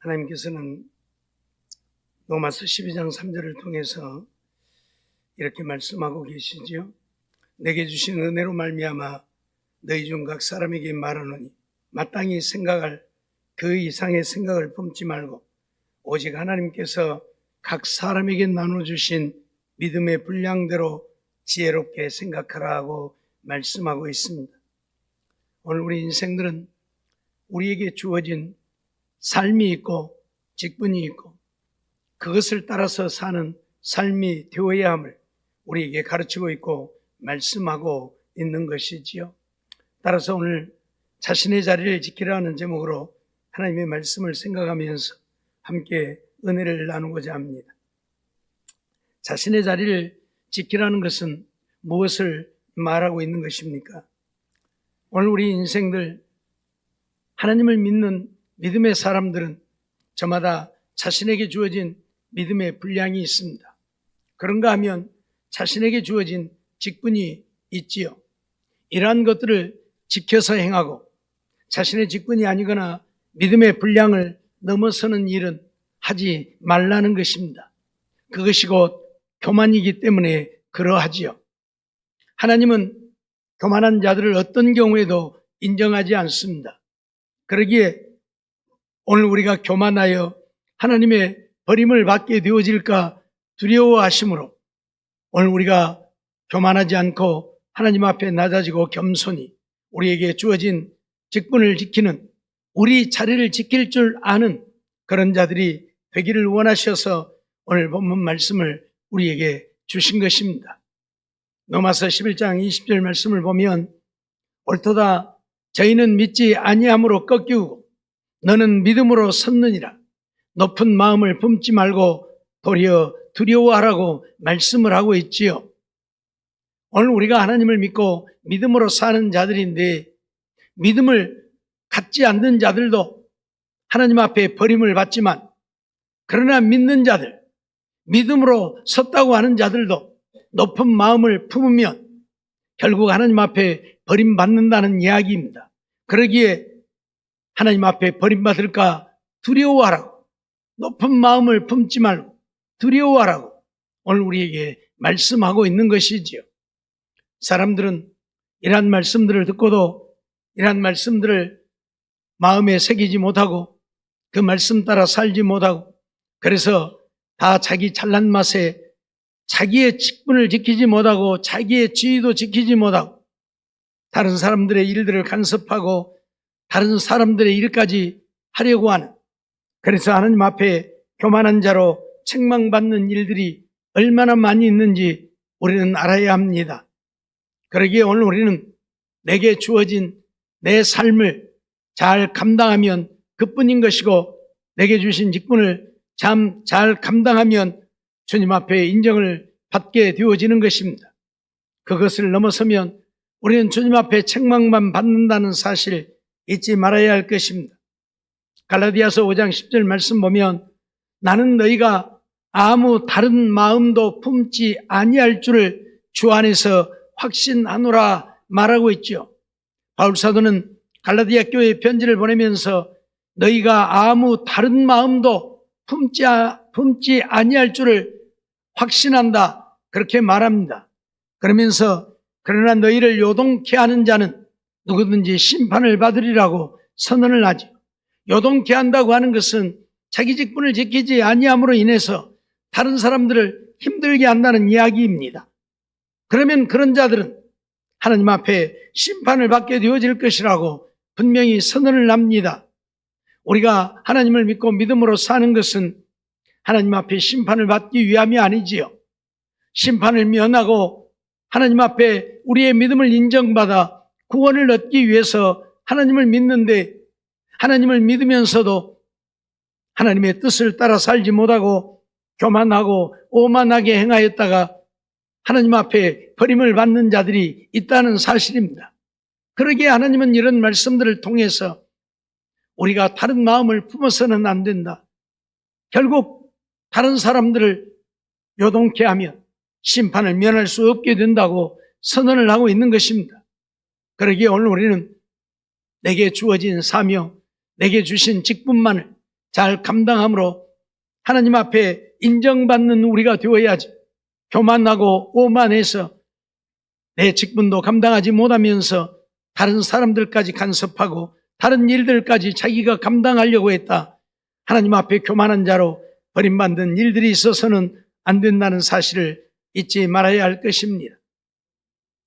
하나님께서는 로마서 12장 3절을 통해서 이렇게 말씀하고 계시지요. 내게 주신 은혜로 말미암아 너희 중 각 사람에게 말하노니 마땅히 생각할 그 이상의 생각을 품지 말고 오직 하나님께서 각 사람에게 나눠주신 믿음의 분량대로 지혜롭게 생각하라 하고 말씀하고 있습니다. 오늘 우리 인생들은 우리에게 주어진 삶이 있고 직분이 있고 그것을 따라서 사는 삶이 되어야 함을 우리에게 가르치고 있고 말씀하고 있는 것이지요. 따라서 오늘 자신의 자리를 지키라는 제목으로 하나님의 말씀을 생각하면서 함께 은혜를 나누고자 합니다. 자신의 자리를 지키라는 것은 무엇을 말하고 있는 것입니까? 오늘 우리 인생들 하나님을 믿는 믿음의 사람들은 저마다 자신에게 주어진 믿음의 분량이 있습니다. 그런가 하면 자신에게 주어진 직분이 있지요. 이러한 것들을 지켜서 행하고 자신의 직분이 아니거나 믿음의 분량을 넘어서는 일은 하지 말라는 것입니다. 그것이 곧 교만이기 때문에 그러하지요. 하나님은 교만한 자들을 어떤 경우에도 인정하지 않습니다. 그러기에 오늘 우리가 교만하여 하나님의 버림을 받게 되어질까 두려워하심으로 오늘 우리가 교만하지 않고 하나님 앞에 낮아지고 겸손히 우리에게 주어진 직분을 지키는 우리 자리를 지킬 줄 아는 그런 자들이 되기를 원하셔서 오늘 본문 말씀을 우리에게 주신 것입니다. 로마서 11장 20절 말씀을 보면 옳도다 저희는 믿지 아니함으로 꺾이고 너는 믿음으로 섰느니라. 높은 마음을 품지 말고 도리어 두려워하라고 말씀을 하고 있지요. 오늘 우리가 하나님을 믿고 믿음으로 사는 자들인데 믿음을 갖지 않는 자들도 하나님 앞에 버림을 받지만 그러나 믿는 자들, 믿음으로 섰다고 하는 자들도 높은 마음을 품으면 결국 하나님 앞에 버림받는다는 이야기입니다. 그러기에 하나님 앞에 버림받을까 두려워하라고, 높은 마음을 품지 말고 두려워하라고 오늘 우리에게 말씀하고 있는 것이지요. 사람들은 이러한 말씀들을 듣고도 이러한 말씀들을 마음에 새기지 못하고 그 말씀 따라 살지 못하고 그래서 다 자기 잘난 맛에 자기의 직분을 지키지 못하고 자기의 지위도 지키지 못하고 다른 사람들의 일들을 간섭하고 다른 사람들의 일까지 하려고 하는, 그래서 하나님 앞에 교만한 자로 책망받는 일들이 얼마나 많이 있는지 우리는 알아야 합니다. 그러기에 오늘 우리는 내게 주어진 내 삶을 잘 감당하면 그뿐인 것이고 내게 주신 직분을 참 잘 감당하면 주님 앞에 인정을 받게 되어지는 것입니다. 그것을 넘어서면 우리는 주님 앞에 책망만 받는다는 사실 잊지 말아야 할 것입니다. 갈라디아서 5장 10절 말씀 보면 나는 너희가 아무 다른 마음도 품지 아니할 줄을 주 안에서 확신하노라 말하고 있죠. 바울 사도는 갈라디아 교회에 편지를 보내면서 너희가 아무 다른 마음도 품지 아니할 줄을 확신한다 그렇게 말합니다. 그러면서 그러나 너희를 요동케 하는 자는 누구든지 심판을 받으리라고 선언을 하죠. 요동케 한다고 하는 것은 자기 직분을 지키지 아니함으로 인해서 다른 사람들을 힘들게 한다는 이야기입니다. 그러면 그런 자들은 하나님 앞에 심판을 받게 되어질 것이라고 분명히 선언을 합니다. 우리가 하나님을 믿고 믿음으로 사는 것은 하나님 앞에 심판을 받기 위함이 아니지요. 심판을 면하고 하나님 앞에 우리의 믿음을 인정받아 구원을 얻기 위해서 하나님을 믿는데 하나님을 믿으면서도 하나님의 뜻을 따라 살지 못하고 교만하고 오만하게 행하였다가 하나님 앞에 버림을 받는 자들이 있다는 사실입니다. 그러기에 하나님은 이런 말씀들을 통해서 우리가 다른 마음을 품어서는 안 된다. 결국 다른 사람들을 요동케 하면 심판을 면할 수 없게 된다고 선언을 하고 있는 것입니다. 그러기에 오늘 우리는 내게 주어진 사명, 내게 주신 직분만을 잘 감당함으로 하나님 앞에 인정받는 우리가 되어야지. 교만하고 오만해서 내 직분도 감당하지 못하면서 다른 사람들까지 간섭하고 다른 일들까지 자기가 감당하려고 했다. 하나님 앞에 교만한 자로 버림받는 일들이 있어서는 안 된다는 사실을 잊지 말아야 할 것입니다.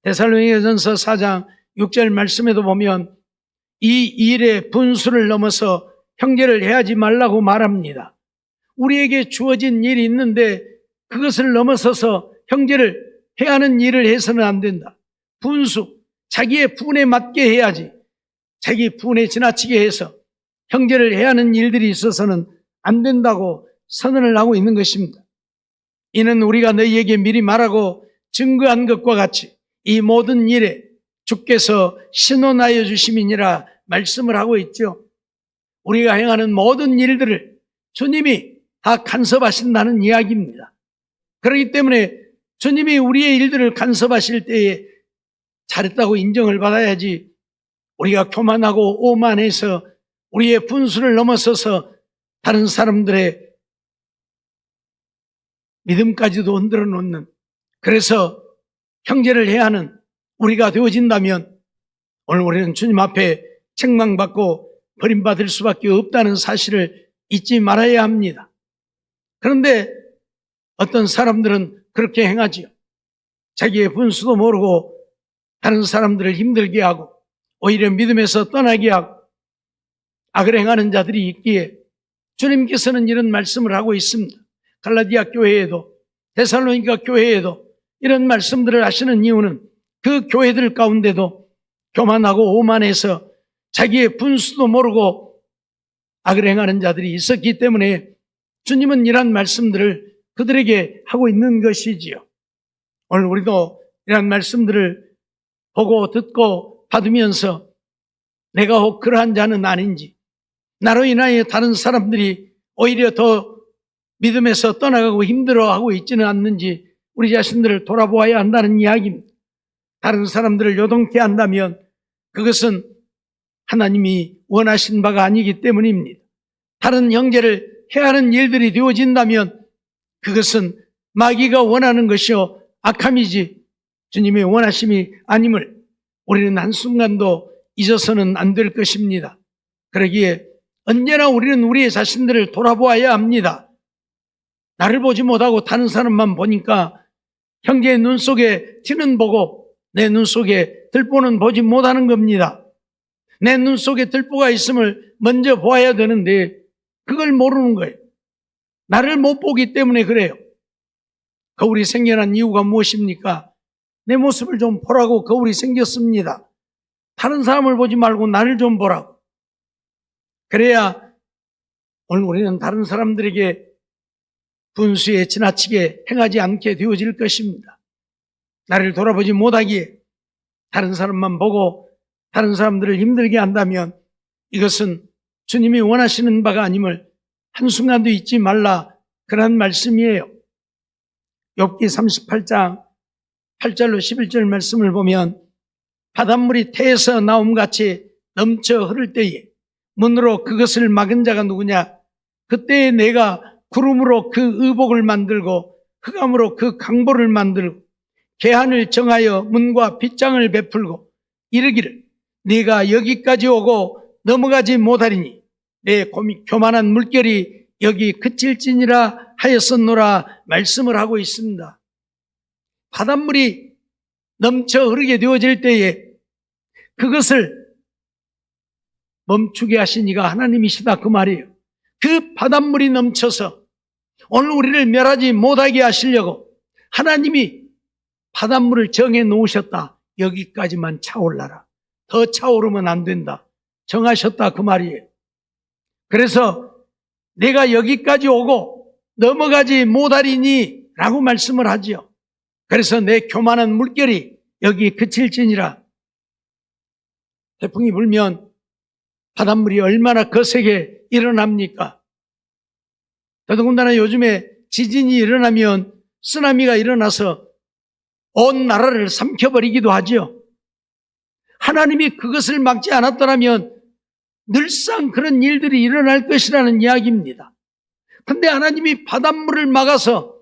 데살로니가전서 4장 6절 말씀에도 보면 이 일의 분수를 넘어서 형제를 해하지 말라고 말합니다. 우리에게 주어진 일이 있는데 그것을 넘어서서 형제를 해하는 일을 해서는 안 된다. 분수, 자기의 분에 맞게 해야지. 자기 분에 지나치게 해서 형제를 해하는 일들이 있어서는 안 된다고 선언을 하고 있는 것입니다. 이는 우리가 너희에게 미리 말하고 증거한 것과 같이 이 모든 일에 주께서 신원하여 주심이니라 말씀을 하고 있죠. 우리가 행하는 모든 일들을 주님이 다 간섭하신다는 이야기입니다. 그렇기 때문에 주님이 우리의 일들을 간섭하실 때에 잘했다고 인정을 받아야지, 우리가 교만하고 오만해서 우리의 분수를 넘어서서 다른 사람들의 믿음까지도 흔들어 놓는, 그래서 형제를 해야 하는 우리가 되어진다면 오늘 우리는 주님 앞에 책망받고 버림받을 수밖에 없다는 사실을 잊지 말아야 합니다. 그런데 어떤 사람들은 그렇게 행하지요. 자기의 분수도 모르고 다른 사람들을 힘들게 하고 오히려 믿음에서 떠나게 하고 악을 행하는 자들이 있기에 주님께서는 이런 말씀을 하고 있습니다. 갈라디아 교회에도 데살로니가 교회에도 이런 말씀들을 하시는 이유는 그 교회들 가운데도 교만하고 오만해서 자기의 분수도 모르고 악을 행하는 자들이 있었기 때문에 주님은 이런 말씀들을 그들에게 하고 있는 것이지요. 오늘 우리도 이런 말씀들을 보고 듣고 받으면서 내가 혹 그러한 자는 아닌지, 나로 인하여 다른 사람들이 오히려 더 믿음에서 떠나가고 힘들어하고 있지는 않는지 우리 자신들을 돌아보아야 한다는 이야기입니다. 다른 사람들을 요동케 한다면 그것은 하나님이 원하신 바가 아니기 때문입니다. 다른 형제를 해하는 일들이 되어진다면 그것은 마귀가 원하는 것이요 악함이지 주님의 원하심이 아님을 우리는 한순간도 잊어서는 안 될 것입니다. 그러기에 언제나 우리는 우리의 자신들을 돌아보아야 합니다. 나를 보지 못하고 다른 사람만 보니까 형제의 눈 속에 티는 보고 내 눈 속에 들보는 보지 못하는 겁니다. 내 눈 속에 들보가 있음을 먼저 보아야 되는데 그걸 모르는 거예요. 나를 못 보기 때문에 그래요. 거울이 생겨난 이유가 무엇입니까? 내 모습을 좀 보라고 거울이 생겼습니다. 다른 사람을 보지 말고 나를 좀 보라고. 그래야 오늘 우리는 다른 사람들에게 분수에 지나치게 행하지 않게 되어질 것입니다. 나를 돌아보지 못하기에 다른 사람만 보고 다른 사람들을 힘들게 한다면 이것은 주님이 원하시는 바가 아님을 한순간도 잊지 말라, 그런 말씀이에요. 욥기 38장 8절로 11절 말씀을 보면 바닷물이 태에서 나옴같이 넘쳐 흐를 때에 문으로 그것을 막은 자가 누구냐? 그때에 내가 구름으로 그 의복을 만들고 흑암으로 그 강보를 만들고 계한을 정하여 문과 빗장을 베풀고 이르기를 네가 여기까지 오고 넘어가지 못하리니 내 교만한 물결이 여기 그칠지니라 하였었노라 말씀을 하고 있습니다. 바닷물이 넘쳐 흐르게 되어질 때에 그것을 멈추게 하신 이가 하나님이시다, 그 말이에요. 그 바닷물이 넘쳐서 오늘 우리를 멸하지 못하게 하시려고 하나님이 바닷물을 정해 놓으셨다. 여기까지만 차올라라. 더 차오르면 안 된다. 정하셨다, 그 말이에요. 그래서 내가 여기까지 오고 넘어가지 못하리니 라고 말씀을 하지요. 그래서 내 교만한 물결이 여기 그칠지니라. 태풍이 불면 바닷물이 얼마나 거세게 일어납니까? 더더군다나 요즘에 지진이 일어나면 쓰나미가 일어나서 온 나라를 삼켜버리기도 하죠. 하나님이 그것을 막지 않았더라면 늘상 그런 일들이 일어날 것이라는 이야기입니다. 근데 하나님이 바닷물을 막아서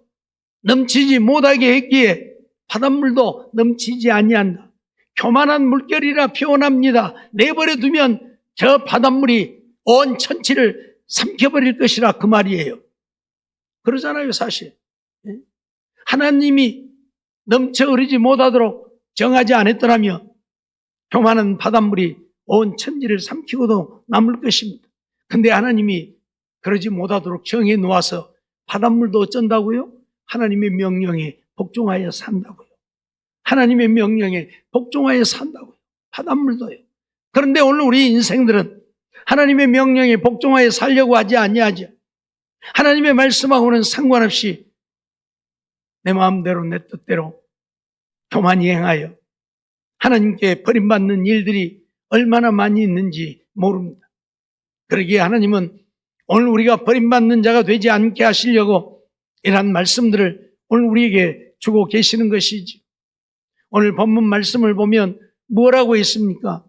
넘치지 못하게 했기에 바닷물도 넘치지 아니한다. 교만한 물결이라 표현합니다. 내버려 두면 저 바닷물이 온 천지를 삼켜버릴 것이라 그 말이에요. 그러잖아요, 사실. 하나님이 넘쳐 흐르지 못하도록 정하지 않았더라면 교만한 바닷물이 온 천지를 삼키고도 남을 것입니다. 근데 하나님이 그러지 못하도록 정해 놓아서 바닷물도 어쩐다고요? 하나님의 명령에 복종하여 산다고요. 하나님의 명령에 복종하여 산다고요. 바닷물도요. 그런데 오늘 우리 인생들은 하나님의 명령에 복종하여 살려고 하지 아니하죠. 하나님의 말씀하고는 상관없이 내 마음대로 내 뜻대로 교만히 행하여 하나님께 버림받는 일들이 얼마나 많이 있는지 모릅니다. 그러기에 하나님은 오늘 우리가 버림받는 자가 되지 않게 하시려고 이러한 말씀들을 오늘 우리에게 주고 계시는 것이지. 오늘 본문 말씀을 보면 뭐라고 했습니까?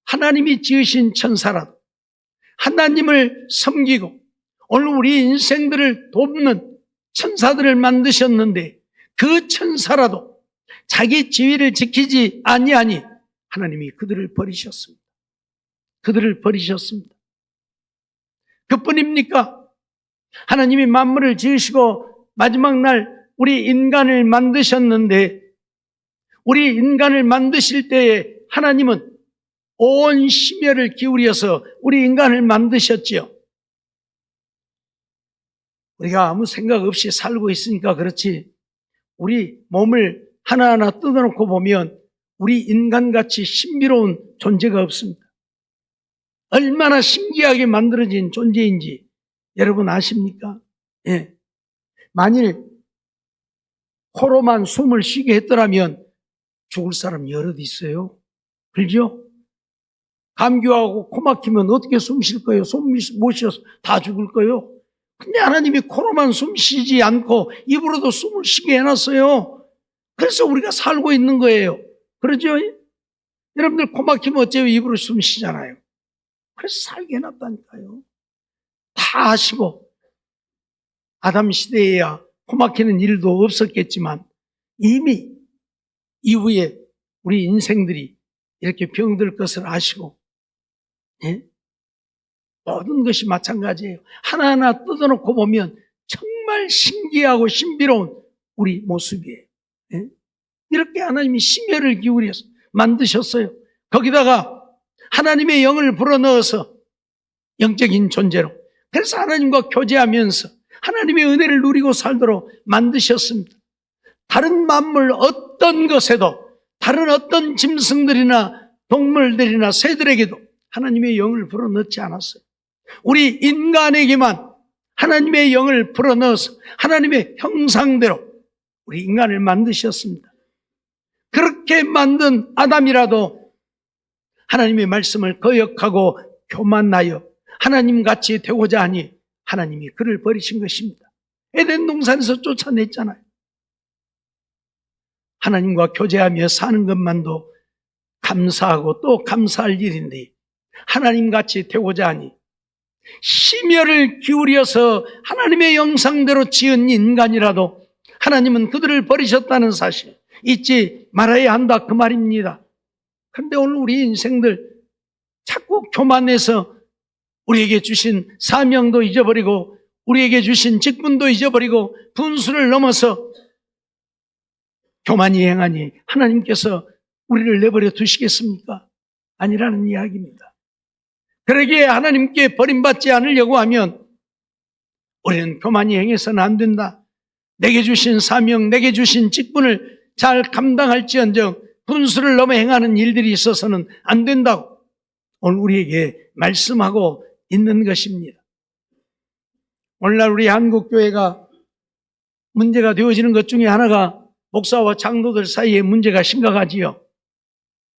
하나님이 지으신 천사라도 하나님을 섬기고 오늘 우리 인생들을 돕는 천사들을 만드셨는데 그 천사라도 자기 지위를 지키지 아니하니 하나님이 그들을 버리셨습니다. 그들을 버리셨습니다. 그뿐입니까? 하나님이 만물을 지으시고 마지막 날 우리 인간을 만드셨는데 우리 인간을 만드실 때에 하나님은 온 심혈을 기울여서 우리 인간을 만드셨지요. 우리가 아무 생각 없이 살고 있으니까 그렇지 우리 몸을 하나하나 뜯어놓고 보면 우리 인간같이 신비로운 존재가 없습니다. 얼마나 신기하게 만들어진 존재인지 여러분 아십니까? 예. 만일 코로만 숨을 쉬게 했더라면 죽을 사람이 여럿 있어요. 그렇죠? 감기하고 코 막히면 어떻게 숨 쉴 거예요? 숨 못 쉬어서 다 죽을 거예요. 근데 하나님이 코로만 숨 쉬지 않고 입으로도 숨을 쉬게 해놨어요. 그래서 우리가 살고 있는 거예요. 그러죠? 여러분들 코 막히면 어째요? 입으로 숨 쉬잖아요. 그래서 살게 해놨다니까요. 다 하시고 아담 시대에야 코 막히는 일도 없었겠지만 이미 이후에 우리 인생들이 이렇게 병들 것을 아시고 예? 모든 것이 마찬가지예요. 하나하나 뜯어놓고 보면 정말 신기하고 신비로운 우리 모습이에요. 예? 이렇게 하나님이 심혈을 기울여서 만드셨어요. 거기다가 하나님의 영을 불어넣어서 영적인 존재로 그래서 하나님과 교제하면서 하나님의 은혜를 누리고 살도록 만드셨습니다. 다른 만물 어떤 것에도 다른 어떤 짐승들이나 동물들이나 새들에게도 하나님의 영을 불어넣지 않았어요. 우리 인간에게만 하나님의 영을 불어넣어서 하나님의 형상대로 우리 인간을 만드셨습니다. 그렇게 만든 아담이라도 하나님의 말씀을 거역하고 교만하여 하나님같이 되고자 하니 하나님이 그를 버리신 것입니다. 에덴 동산에서 쫓아냈잖아요. 하나님과 교제하며 사는 것만도 감사하고 또 감사할 일인데 하나님같이 되고자 하니 심혈을 기울여서 하나님의 형상대로 지은 인간이라도 하나님은 그들을 버리셨다는 사실 잊지 말아야 한다 그 말입니다. 그런데 오늘 우리 인생들 자꾸 교만해서 우리에게 주신 사명도 잊어버리고 우리에게 주신 직분도 잊어버리고 분수를 넘어서 교만히 행하니 하나님께서 우리를 내버려 두시겠습니까? 아니라는 이야기입니다. 그러기에 하나님께 버림받지 않으려고 하면 우리는 교만히 행해서는 안 된다. 내게 주신 사명, 내게 주신 직분을 잘 감당할지언정 분수를 넘어 행하는 일들이 있어서는 안 된다고 오늘 우리에게 말씀하고 있는 것입니다. 오늘날 우리 한국교회가 문제가 되어지는 것 중에 하나가 목사와 장로들 사이에 문제가 심각하지요.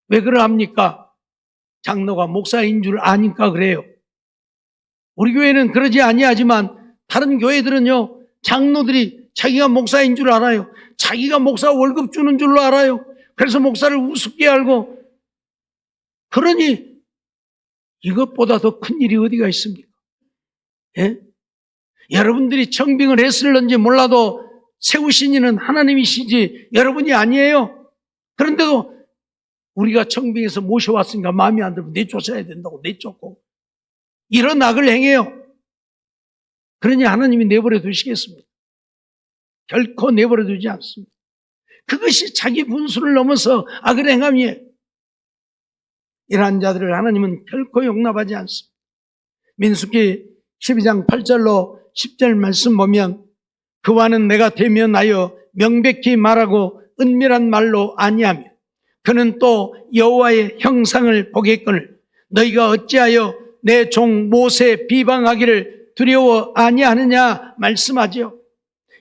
왜 그러합니까? 장로가 목사인 줄 아니까 그래요. 우리 교회는 그러지 아니하지만 다른 교회들은요, 장로들이 자기가 목사인 줄 알아요. 자기가 목사 월급 주는 줄로 알아요. 그래서 목사를 우습게 알고, 그러니 이것보다 더 큰 일이 어디가 있습니까? 예? 여러분들이 청빙을 했을런지 몰라도 세우신 이는 하나님이시지 여러분이 아니에요. 그런데도 우리가 청빙해서 모셔왔으니까 마음에 안 들면 내쫓아야 된다고 내쫓고 이런 악을 행해요. 그러니 하나님이 내버려 두시겠습니까? 결코 내버려 두지 않습니다. 그것이 자기 분수를 넘어서 악을 행함이에요. 이러한 자들을 하나님은 결코 용납하지 않습니다. 민수기 12장 8절로 10절 말씀 보면 그와는 내가 대면하여 명백히 말하고 은밀한 말로 아니하며 그는 또 여호와의 형상을 보겠거늘 너희가 어찌하여 내 종 모세 비방하기를 두려워 아니하느냐 말씀하지요.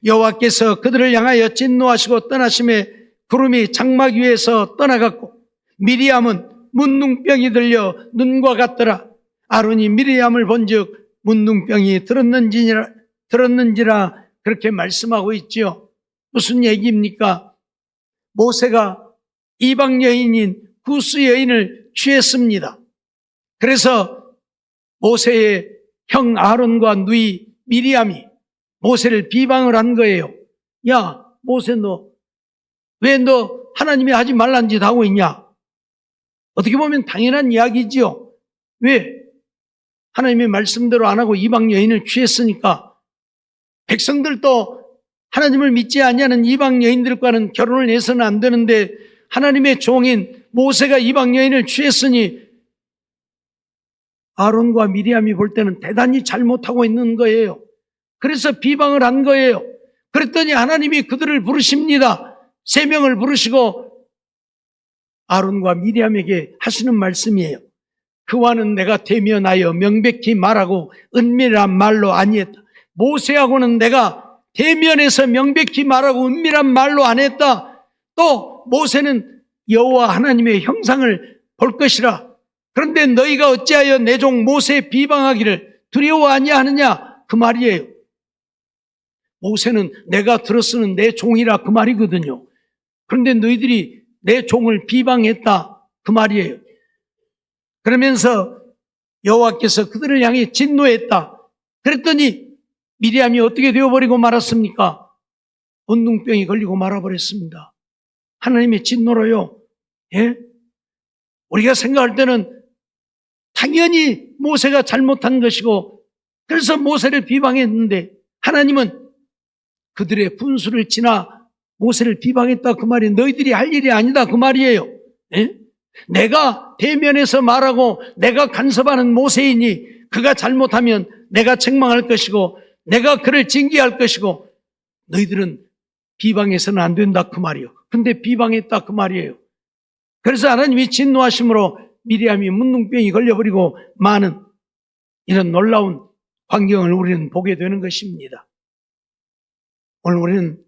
여호와께서 그들을 향하여 진노하시고 떠나심에 구름이 장막 위에서 떠나갔고 미리암은 문둥병이 들려 눈과 같더라. 아론이 미리암을 본즉 문둥병이 들었는지라 그렇게 말씀하고 있지요. 무슨 얘기입니까? 모세가 이방 여인인 구스 여인을 취했습니다. 그래서 모세의 형 아론과 누이 미리암이 모세를 비방을 한 거예요. 야, 모세 왜 너 하나님이 하지 말란 짓 하고 있냐? 어떻게 보면 당연한 이야기지요. 왜? 하나님의 말씀대로 안 하고 이방 여인을 취했으니까 백성들도 하나님을 믿지 아니하는 이방 여인들과는 결혼을 해서는 안 되는데 하나님의 종인 모세가 이방 여인을 취했으니 아론과 미리암이 볼 때는 대단히 잘못하고 있는 거예요. 그래서 비방을 한 거예요. 그랬더니 하나님이 그들을 부르십니다. 3명을 부르시고 아론과 미리암에게 하시는 말씀이에요. 그와는 내가 대면하여 명백히 말하고 은밀한 말로 아니했다. 모세하고는 내가 대면해서 명백히 말하고 은밀한 말로 안 했다. 또 모세는 여호와 하나님의 형상을 볼 것이라. 그런데 너희가 어찌하여 내 종 모세 비방하기를 두려워 아니하느냐 그 말이에요. 모세는 내가 들었으는 내 종이라 그 말이거든요. 그런데 너희들이 내 종을 비방했다 그 말이에요. 그러면서 여호와께서 그들을 향해 진노했다. 그랬더니 미리암이 어떻게 되어버리고 말았습니까? 문둥병이 걸리고 말아버렸습니다. 하나님의 진노로요. 예? 우리가 생각할 때는 당연히 모세가 잘못한 것이고 그래서 모세를 비방했는데 하나님은 그들의 분수를 지나 모세를 비방했다 그 말이 너희들이 할 일이 아니다 그 말이에요. 예? 내가 대면해서 말하고 내가 간섭하는 모세이니 그가 잘못하면 내가 책망할 것이고 내가 그를 징계할 것이고 너희들은 비방해서는 안 된다 그 말이에요. 근데 비방했다 그 말이에요. 그래서 하나님이 진노하심으로 미리암이 문둥병이 걸려버리고 많은 이런 놀라운 광경을 우리는 보게 되는 것입니다. 오늘 우리는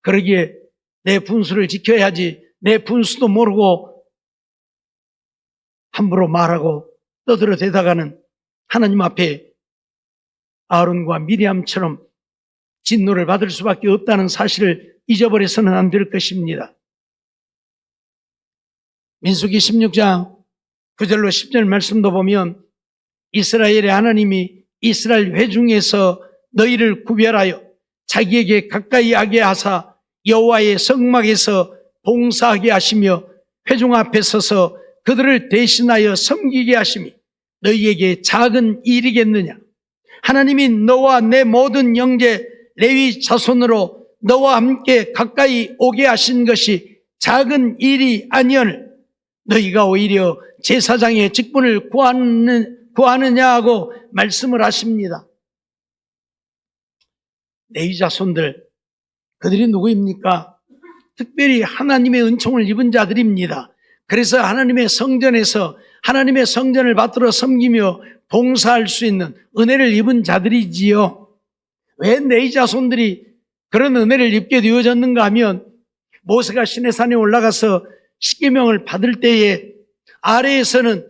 그러기에 내 분수를 지켜야지 내 분수도 모르고 함부로 말하고 떠들어 대다가는 하나님 앞에 아론과 미리암처럼 진노를 받을 수밖에 없다는 사실을 잊어버려서는 안 될 것입니다. 민수기 16장 9절로 10절 말씀도 보면 이스라엘의 하나님이 이스라엘 회중에서 너희를 구별하여 자기에게 가까이 하게 하사 여호와의 성막에서 봉사하게 하시며 회중 앞에 서서 그들을 대신하여 섬기게 하심이 너희에게 작은 일이겠느냐? 하나님이 너와 내 모든 형제 레위 자손으로 너와 함께 가까이 오게 하신 것이 작은 일이 아니오늘 너희가 오히려 제사장의 직분을 구하느냐 하고 말씀을 하십니다. 레위 자손들, 그들이 누구입니까? 특별히 하나님의 은총을 입은 자들입니다. 그래서 하나님의 성전에서 하나님의 성전을 받들어 섬기며 봉사할 수 있는 은혜를 입은 자들이지요. 왜 레위 자손들이 그런 은혜를 입게 되어졌는가 하면 모세가 시내산에 올라가서 십계명을 받을 때에 아래에서는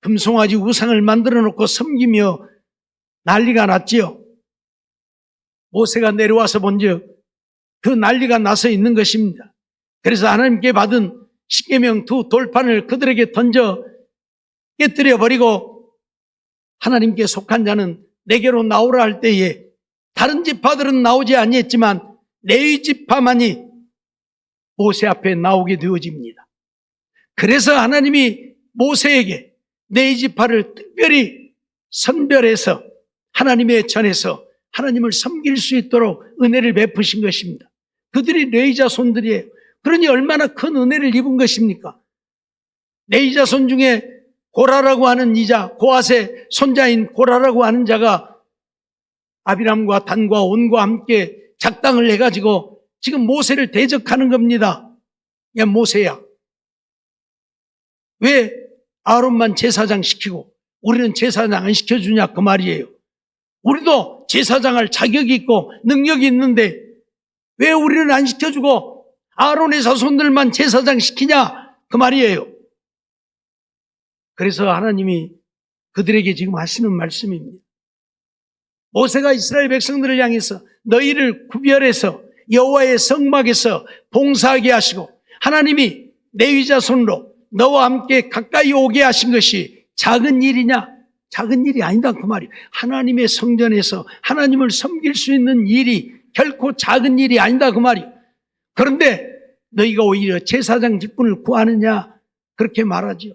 금송아지 우상을 만들어 놓고 섬기며 난리가 났지요. 모세가 내려와서 본즉 그 난리가 나서 있는 것입니다. 그래서 하나님께 받은 십계명 두 돌판을 그들에게 던져 깨뜨려 버리고 하나님께 속한 자는 내게로 나오라 할 때에 다른 지파들은 나오지 아니했지만 레위 지파만이 모세 앞에 나오게 되어집니다. 그래서 하나님이 모세에게 레위 지파를 특별히 선별해서 하나님의 전에서 하나님을 섬길 수 있도록 은혜를 베푸신 것입니다. 그들이 레위 자손들이에요. 그러니 얼마나 큰 은혜를 입은 것입니까? 레위 자손 중에 고라라고 하는 이자, 고앗의 손자인 고라라고 하는 자가 아비람과 단과 온과 함께 작당을 해가지고 지금 모세를 대적하는 겁니다. 야, 모세야, 왜 아론만 제사장 시키고 우리는 제사장 안 시켜주냐 그 말이에요. 우리도 제사장할 자격이 있고 능력이 있는데 왜 우리는 안 시켜주고 아론의 자손들만 제사장 시키냐 그 말이에요. 그래서 하나님이 그들에게 지금 하시는 말씀입니다. 모세가 이스라엘 백성들을 향해서 너희를 구별해서 여호와의 성막에서 봉사하게 하시고 하나님이 레위 자손으로 너와 함께 가까이 오게 하신 것이 작은 일이냐? 작은 일이 아니다 그 말이에요. 하나님의 성전에서 하나님을 섬길 수 있는 일이 결코 작은 일이 아니다 그 말이에요. 그런데 너희가 오히려 제사장 직분을 구하느냐 그렇게 말하지요.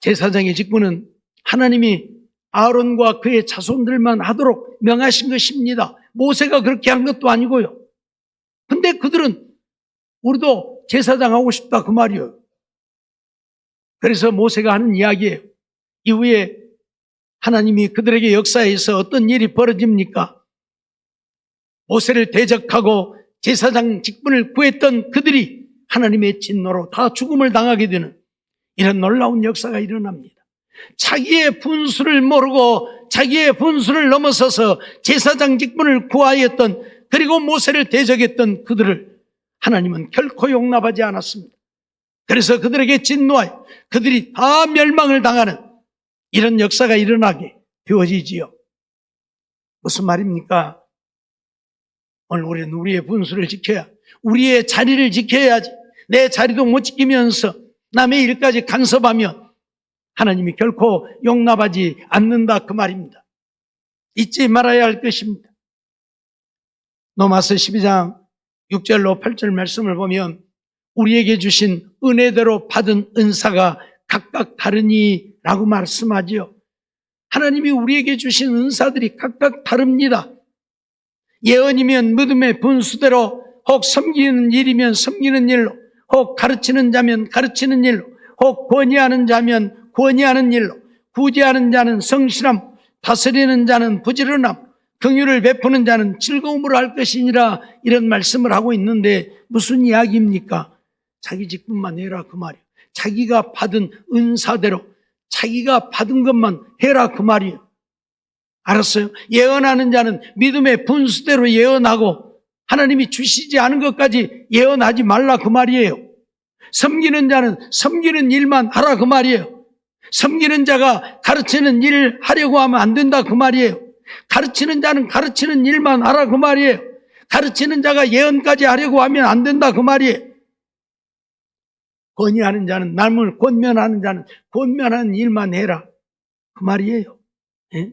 제사장의 직분은 하나님이 아론과 그의 자손들만 하도록 명하신 것입니다. 모세가 그렇게 한 것도 아니고요. 근데 그들은 우리도 제사장 하고 싶다 그 말이에요. 그래서 모세가 하는 이야기예요. 이후에 하나님이 그들에게 역사에서 어떤 일이 벌어집니까? 모세를 대적하고 제사장 직분을 구했던 그들이 하나님의 진노로 다 죽음을 당하게 되는 이런 놀라운 역사가 일어납니다. 자기의 분수를 모르고 자기의 분수를 넘어서서 제사장 직분을 구하였던 그리고 모세를 대적했던 그들을 하나님은 결코 용납하지 않았습니다. 그래서 그들에게 진노하여 그들이 다 멸망을 당하는 이런 역사가 일어나게 되어지지요. 무슨 말입니까? 오늘 우리는 우리의 분수를 지켜야, 우리의 자리를 지켜야지. 내 자리도 못 지키면서 남의 일까지 간섭하면 하나님이 결코 용납하지 않는다 그 말입니다. 잊지 말아야 할 것입니다. 로마서 12장 6절로 8절 말씀을 보면 우리에게 주신 은혜대로 받은 은사가 각각 다르니 라고 말씀하지요. 하나님이 우리에게 주신 은사들이 각각 다릅니다. 예언이면 믿음의 분수대로, 혹 섬기는 일이면 섬기는 일로, 혹 가르치는 자면 가르치는 일로, 혹 권위하는 자면 권위하는 일로, 구제하는 자는 성실함, 다스리는 자는 부지런함, 긍휼을 베푸는 자는 즐거움으로 할 것이니라 이런 말씀을 하고 있는데 무슨 이야기입니까? 자기 직분만 해라 그 말이에요. 자기가 받은 은사대로 자기가 받은 것만 해라 그 말이에요. 알았어요? 예언하는 자는 믿음의 분수대로 예언하고 하나님이 주시지 않은 것까지 예언하지 말라 그 말이에요. 섬기는 자는 섬기는 일만 하라 그 말이에요. 섬기는 자가 가르치는 일을 하려고 하면 안 된다 그 말이에요. 가르치는 자는 가르치는 일만 하라 그 말이에요. 가르치는 자가 예언까지 하려고 하면 안 된다 그 말이에요. 권위하는 자는, 남을 권면하는 자는 권면하는 일만 해라 그 말이에요. 예?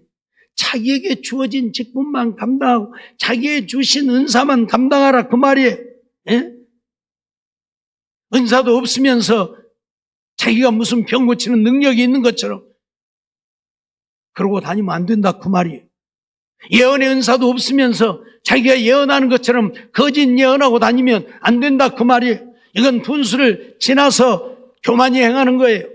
자기에게 주어진 직분만 감당하고 자기의 주신 은사만 감당하라 그 말이에요. 예? 은사도 없으면서 자기가 무슨 병 고치는 능력이 있는 것처럼 그러고 다니면 안 된다 그 말이에요. 예언의 은사도 없으면서 자기가 예언하는 것처럼 거짓 예언하고 다니면 안 된다 그 말이에요. 이건 분수를 지나서 교만이 행하는 거예요.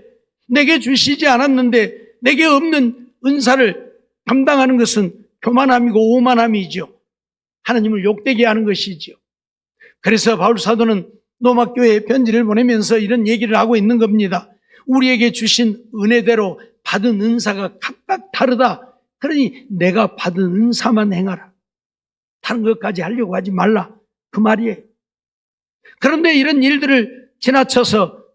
내게 주시지 않았는데 내게 없는 은사를 감당하는 것은 교만함이고 오만함이죠. 하나님을 욕되게 하는 것이죠. 그래서 바울 사도는 로마 교회에 편지를 보내면서 이런 얘기를 하고 있는 겁니다. 우리에게 주신 은혜대로 받은 은사가 각각 다르다. 그러니 내가 받은 은사만 행하라. 다른 것까지 하려고 하지 말라. 그 말이에요. 그런데 이런 일들을 지나쳐서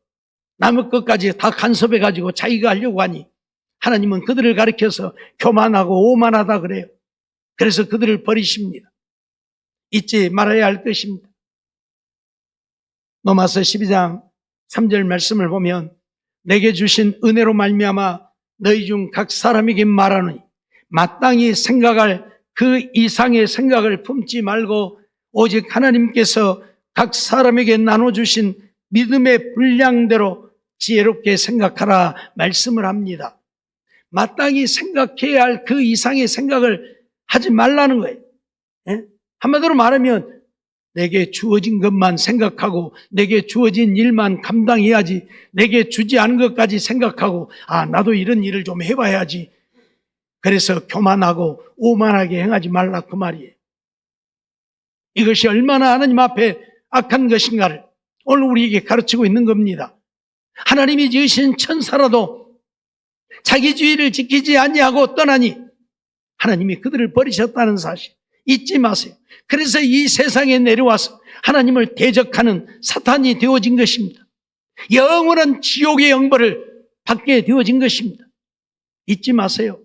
남의 것까지 다 간섭해가지고 자기가 하려고 하니 하나님은 그들을 가리켜서 교만하고 오만하다 그래요. 그래서 그들을 버리십니다. 잊지 말아야 할 것입니다. 로마서 12장 3절 말씀을 보면 내게 주신 은혜로 말미암아 너희 중 각 사람에게 말하노니 마땅히 생각할 그 이상의 생각을 품지 말고 오직 하나님께서 각 사람에게 나눠주신 믿음의 분량대로 지혜롭게 생각하라 말씀을 합니다. 마땅히 생각해야 할 그 이상의 생각을 하지 말라는 거예요. 예? 한마디로 말하면 내게 주어진 것만 생각하고 내게 주어진 일만 감당해야지, 내게 주지 않은 것까지 생각하고 나도 이런 일을 좀 해봐야지, 그래서 교만하고 오만하게 행하지 말라 그 말이에요. 이것이 얼마나 하나님 앞에 악한 것인가를 오늘 우리에게 가르치고 있는 겁니다. 하나님이 지으신 천사라도 자기주의를 지키지 아니하고 떠나니 하나님이 그들을 버리셨다는 사실 잊지 마세요. 그래서 이 세상에 내려와서 하나님을 대적하는 사탄이 되어진 것입니다. 영원한 지옥의 영벌을 받게 되어진 것입니다. 잊지 마세요.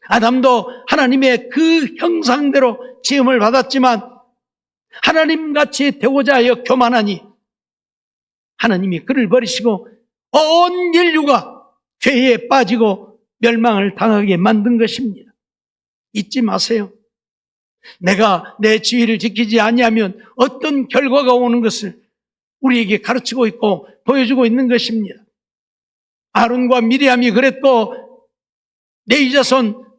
아담도 하나님의 그 형상대로 지음을 받았지만 하나님같이 되고자 하여 교만하니 하나님이 그를 버리시고 온 인류가 죄에 빠지고 멸망을 당하게 만든 것입니다. 잊지 마세요. 내가 내 지위를 지키지 아니하면 어떤 결과가 오는 것을 우리에게 가르치고 있고 보여주고 있는 것입니다. 아론과 미리암이 그랬고 레위 자손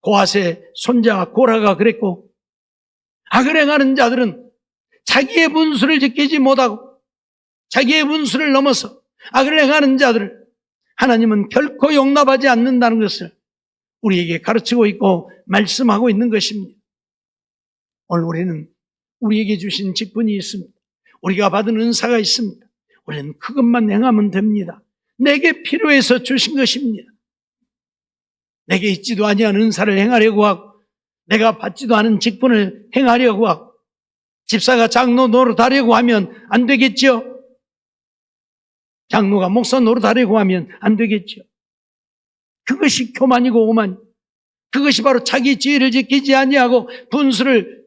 고핫의 손자 고라가 그랬고, 악을 행하는 자들은 자기의 분수를 지키지 못하고 자기의 분수를 넘어서 악을 행하는 자들을 하나님은 결코 용납하지 않는다는 것을 우리에게 가르치고 있고 말씀하고 있는 것입니다. 오늘 우리는 우리에게 주신 직분이 있습니다. 우리가 받은 은사가 있습니다. 우리는 그것만 행하면 됩니다. 내게 필요해서 주신 것입니다. 내게 있지도 아니한 은사를 행하려고 하고 내가 받지도 않은 직분을 행하려고 하고 집사가 장로 노릇하려고 하면 안 되겠죠. 장로가 목사 노릇하려고 하면 안 되겠죠. 그것이 교만이고 오만, 그것이 바로 자기 지위를 지키지 아니하고 분수를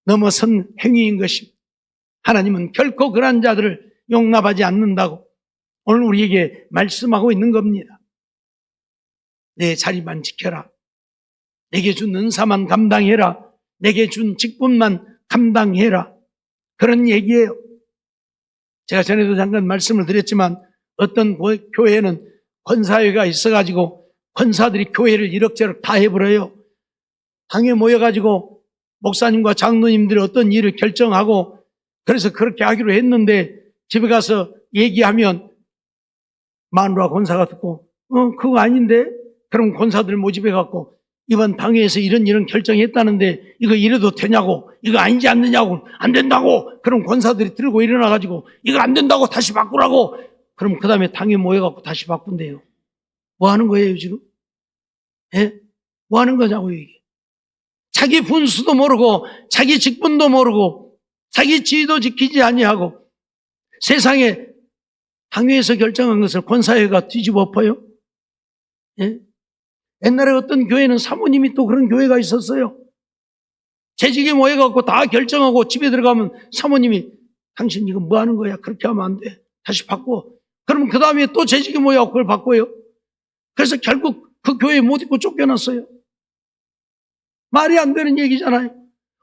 넘어선 행위인 것입니다. 하나님은 결코 그러한 자들을 용납하지 않는다고 오늘 우리에게 말씀하고 있는 겁니다. 내 자리만 지켜라. 내게 준 은사만 감당해라. 내게 준 직분만 감당해라. 그런 얘기예요. 제가 전에도 잠깐 말씀을 드렸지만 어떤 교회는 권사회가 있어가지고 권사들이 교회를 이럭저럭 다 해버려요. 당에 모여가지고 목사님과 장로님들이 어떤 일을 결정하고 그래서 그렇게 하기로 했는데 집에 가서 얘기하면 마누라 권사가 듣고 그거 아닌데? 그럼 권사들 모집해갖고 이번 당회에서 이런 결정했다는데 이거 이래도 되냐고, 이거 아니지 않느냐고, 안 된다고. 그럼 권사들이 들고 일어나가지고 이거 안 된다고 다시 바꾸라고. 그럼 그 다음에 당회 모여갖고 다시 바꾼대요. 뭐 하는 거예요 지금? 예? 뭐 하는 거냐고요 이게. 자기 분수도 모르고 자기 직분도 모르고 자기 지위도 지키지 아니하고 세상에 당회에서 결정한 것을 권사회가 뒤집어 엎어요? 예? 옛날에 어떤 교회는 사모님이 또 그런 교회가 있었어요. 재직에 모여갖고 다 결정하고 집에 들어가면 사모님이 당신 이거 뭐 하는 거야? 그렇게 하면 안 돼. 다시 바꿔. 그러면 그 다음에 또 재직에 모여갖고 그걸 바꿔요. 그래서 결국 그 교회에 못 있고 쫓겨났어요. 말이 안 되는 얘기잖아요.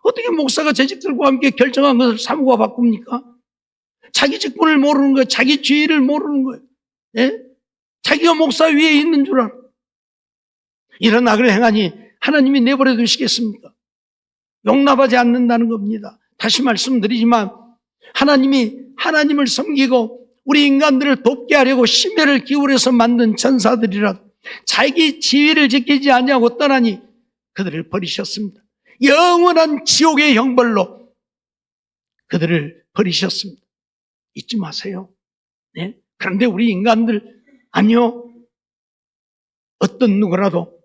어떻게 목사가 재직들과 함께 결정한 것을 사무가 바꿉니까? 자기 직분을 모르는 거예요. 자기 지위를 모르는 거예요. 예? 자기가 목사 위에 있는 줄 알아. 이런 악을 행하니 하나님이 내버려 두시겠습니까? 용납하지 않는다는 겁니다. 다시 말씀드리지만 하나님이 하나님을 섬기고 우리 인간들을 돕게 하려고 심혈을 기울여서 만든 천사들이라도 자기 지위를 지키지 아니하고 떠나니 그들을 버리셨습니다. 영원한 지옥의 형벌로 그들을 버리셨습니다. 잊지 마세요. 네? 그런데 우리 인간들 아니요. 어떤 누구라도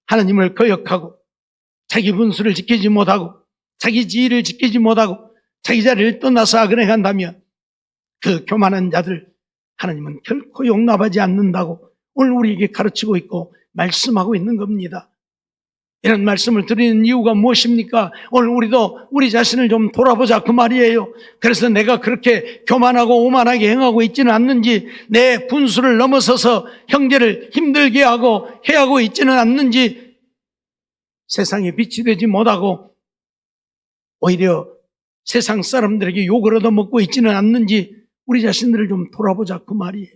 하나님을 거역하고 자기 분수를 지키지 못하고 자기 지위를 지키지 못하고 자기 자리를 떠나서 악을 행한다면 그 교만한 자들 하나님은 결코 용납하지 않는다고 오늘 우리에게 가르치고 있고 말씀하고 있는 겁니다. 이런 말씀을 드리는 이유가 무엇입니까? 오늘 우리도 우리 자신을 좀 돌아보자 그 말이에요. 그래서 내가 그렇게 교만하고 오만하게 행하고 있지는 않는지, 내 분수를 넘어서서 형제를 힘들게 하고 해하고 있지는 않는지, 세상에 빛이 되지 못하고 오히려 세상 사람들에게 욕을 얻어먹고 있지는 않는지 우리 자신들을 좀 돌아보자 그 말이에요.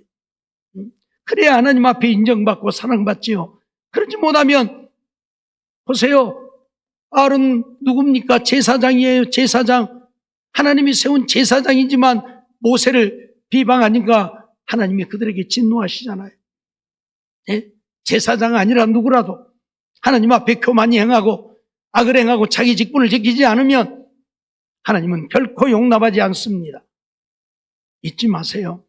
그래야 하나님 앞에 인정받고 사랑받지요. 그렇지 못하면 보세요. 아론 누굽니까? 제사장이에요. 제사장. 하나님이 세운 제사장이지만 모세를 비방하니까 하나님이 그들에게 진노하시잖아요. 예? 제사장 아니라 누구라도 하나님 앞에 교만히 행하고 악을 행하고 자기 직분을 지키지 않으면 하나님은 결코 용납하지 않습니다. 잊지 마세요.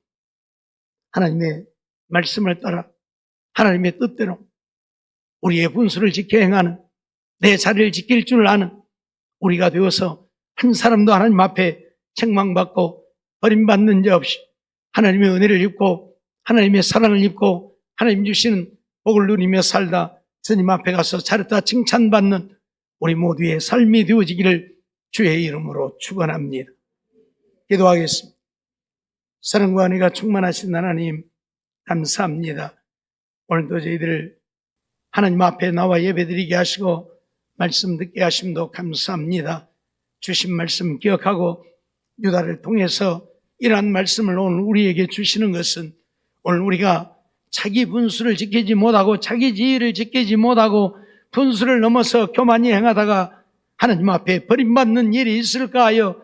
하나님의 말씀을 따라 하나님의 뜻대로 우리의 분수를 지켜 행하는, 내 자리를 지킬 줄 아는 우리가 되어서 한 사람도 하나님 앞에 책망받고 버림받는 자 없이 하나님의 은혜를 입고 하나님의 사랑을 입고 하나님 주시는 복을 누리며 살다 주님 앞에 가서 잘했다 칭찬받는 우리 모두의 삶이 되어지기를 주의 이름으로 축원합니다. 기도하겠습니다. 사랑과 은혜가 충만하신 하나님 감사합니다. 오늘도 저희들 하나님 앞에 나와 예배드리게 하시고 말씀 듣게 하심도 감사합니다. 주신 말씀 기억하고 유다를 통해서 이러한 말씀을 오늘 우리에게 주시는 것은 오늘 우리가 자기 분수를 지키지 못하고 자기 지위를 지키지 못하고 분수를 넘어서 교만히 행하다가 하나님 앞에 버림받는 일이 있을까 하여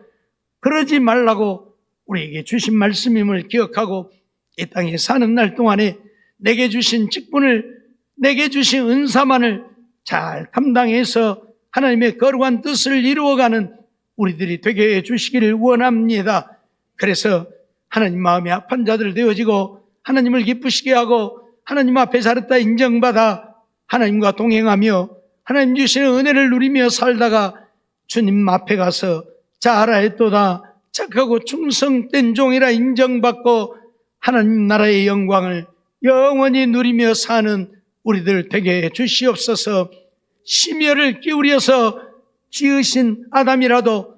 그러지 말라고 우리에게 주신 말씀임을 기억하고 이 땅에 사는 날 동안에 내게 주신 직분을, 내게 주신 은사만을 잘 감당해서 하나님의 거룩한 뜻을 이루어가는 우리들이 되게 해주시기를 원합니다. 그래서 하나님 마음이 아픈 자들 되어지고 하나님을 기쁘시게 하고 하나님 앞에 잘했다 인정받아 하나님과 동행하며 하나님 주시는 은혜를 누리며 살다가 주님 앞에 가서 잘하였도다 착하고 충성된 종이라 인정받고 하나님 나라의 영광을 영원히 누리며 사는 우리들 되게 해 주시옵소서. 심혈을 기울여서 지으신 아담이라도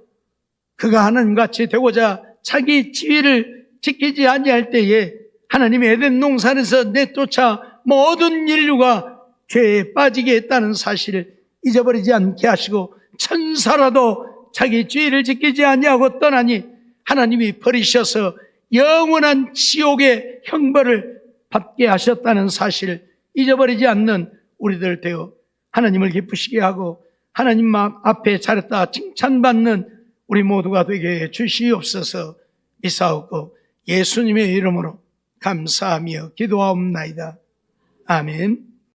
그가 하나님같이 되고자 자기 지위를 지키지 아니할 때에 하나님의 에덴 농산에서 내쫓아 모든 인류가 죄에 빠지게 했다는 사실을 잊어버리지 않게 하시고 천사라도 자기 지위를 지키지 아니하고 떠나니 하나님이 버리셔서 영원한 지옥의 형벌을 받게 하셨다는 사실을 잊어버리지 않는 우리들 되어 하나님을 기쁘시게 하고 하나님 앞에 잘했다 칭찬받는 우리 모두가 되게 해 주시옵소서. 미사옵고 예수님의 이름으로 감사하며 기도하옵나이다. 아멘.